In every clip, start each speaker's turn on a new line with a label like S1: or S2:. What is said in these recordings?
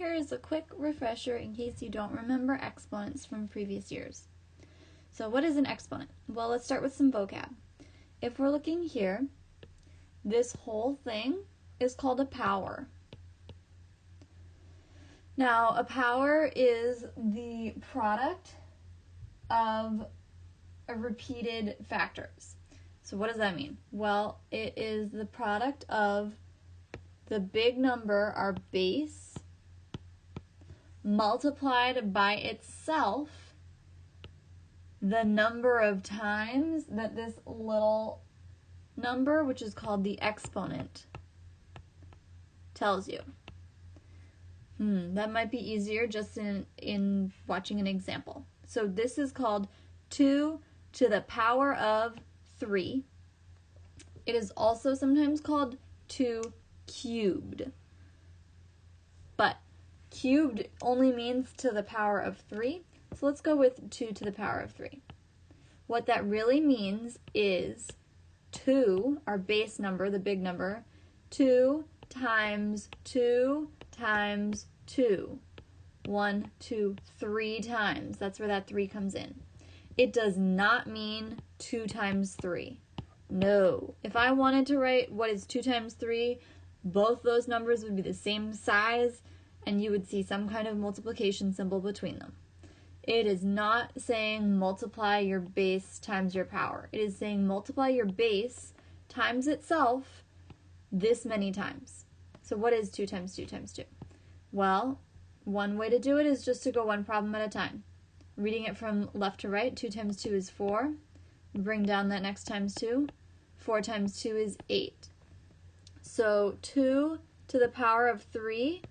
S1: here is a quick refresher in case you don't remember exponents from previous years. So what is an exponent? Well, let's start with some vocab. If we're looking here, this whole thing is called a power. Now, a power is the product of repeated factors. So what does that mean? Well, it is the product of the big number, our base, multiplied by itself the number of times that this little number, which is called the exponent, tells you. That might be easier just in watching an example. So this is called 2 to the power of 3. It is also sometimes called 2 cubed. But cubed only means to the power of 3. So let's go with 2 to the power of 3. What that really means is 2, our base number, the big number, 2 times 2 times 2. 1, 2, 3 times. That's where that 3 comes in. It does not mean 2 times 3. No. If I wanted to write what is 2 times 3, both those numbers would be the same size, and you would see some kind of multiplication symbol between them. It is not saying multiply your base times your power. It is saying multiply your base times itself this many times. So what is 2 times 2 times 2? Well, one way to do it is just to go one problem at a time. Reading it from left to right, 2 times 2 is 4. Bring down that next times 2. 4 times 2 is 8. So 2 to the power of 3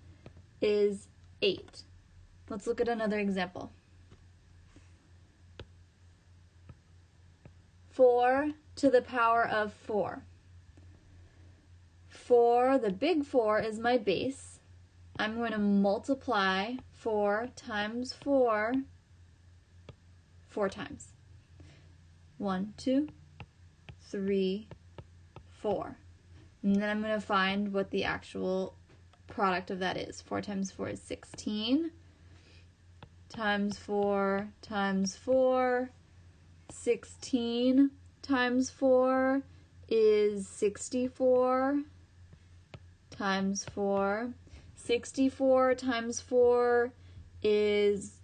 S1: is 8. Let's look at another example. 4 to the power of 4. 4, the big 4, is my base. I'm going to multiply 4 times 4 4 times. 1, 2, 3, 4. And then I'm going to find what the actual product of that is. 4 times 4 is 16. Times 4 times 4. 16 times 4 is 64 times 4. 64 times 4 is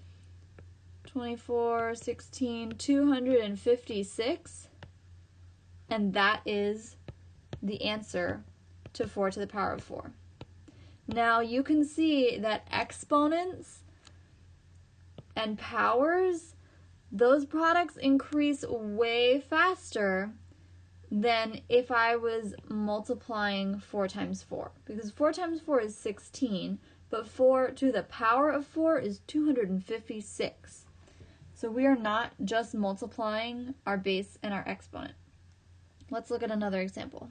S1: 24, 16, 256. And that is the answer to 4 to the power of 4. Now you can see that exponents and powers, those products increase way faster than if I was multiplying 4 times 4. Because 4 times 4 is 16, but 4 to the power of 4 is 256. So we are not just multiplying our base and our exponent. Let's look at another example.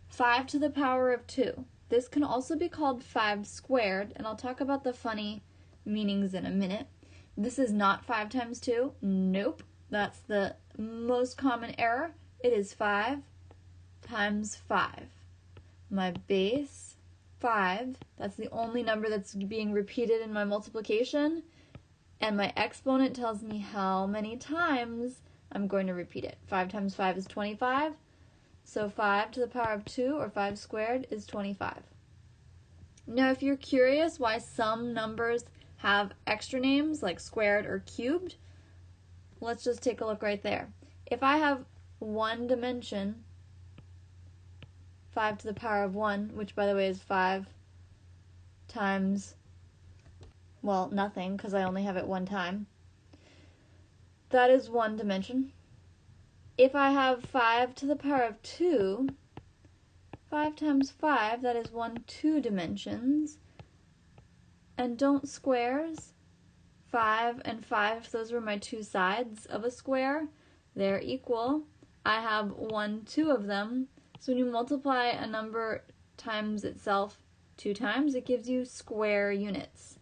S1: 5 to the power of 2. This can also be called 5 squared, and I'll talk about the funny meanings in a minute. This is not 5 times 2. Nope. That's the most common error. It is 5 times 5. My base, 5. That's the only number that's being repeated in my multiplication. And my exponent tells me how many times I'm going to repeat it. 5 times 5 is 25. So 5 to the power of 2, or 5 squared, is 25. Now, if you're curious why some numbers have extra names like squared or cubed, let's just take a look right there. If I have one dimension, 5 to the power of 1, which by the way is 5 times, well, nothing, because I only have it one time. That is one dimension. If I have 5 to the power of 2, 5 times 5, that is 2 dimensions. And don't squares, 5 and 5, if those were my two sides of a square, they're equal. I have 2 of them. So when you multiply a number times itself 2 times, it gives you square units.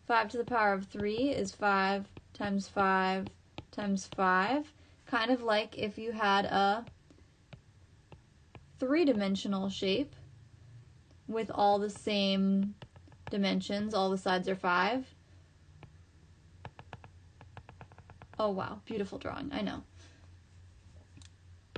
S1: 5 to the power of 3 is 5 times 5 times 5. Kind of like if you had a three-dimensional shape with all the same dimensions. All the sides are 5. Oh wow, beautiful drawing, I know.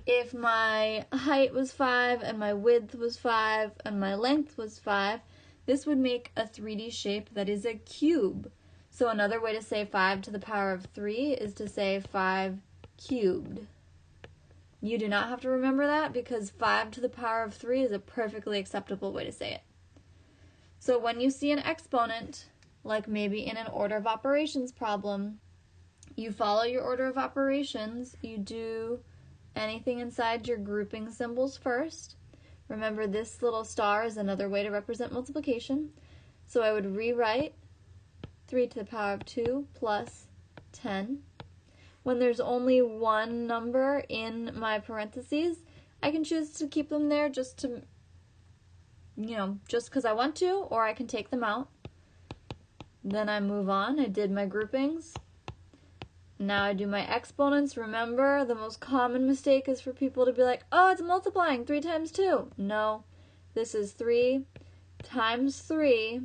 S1: If my height was 5 and my width was 5 and my length was 5, this would make a 3D shape that is a cube. So another way to say 5 to the power of 3 is to say 5 cubed. You do not have to remember that because 5 to the power of 3 is a perfectly acceptable way to say it. So when you see an exponent, like maybe in an order of operations problem, you follow your order of operations, you do anything inside your grouping symbols first. Remember, this little star is another way to represent multiplication. So I would rewrite 3 to the power of 2 plus 10. When there's only one number in my parentheses, I can choose to keep them there just to, just because I want to, or I can take them out. Then I move on. I did my groupings. Now I do my exponents. Remember, the most common mistake is for people to be like, oh, it's multiplying 3 times 2. No, this is 3 times 3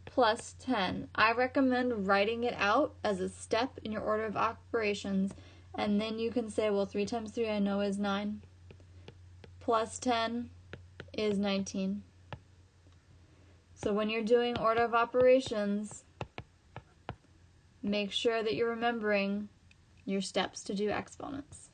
S1: plus 10. I recommend writing it out as a step in your order of operations, and then you can say, well, 3 times 3 I know is 9, plus 10 is 19. So when you're doing order of operations, make sure that you're remembering your steps to do exponents.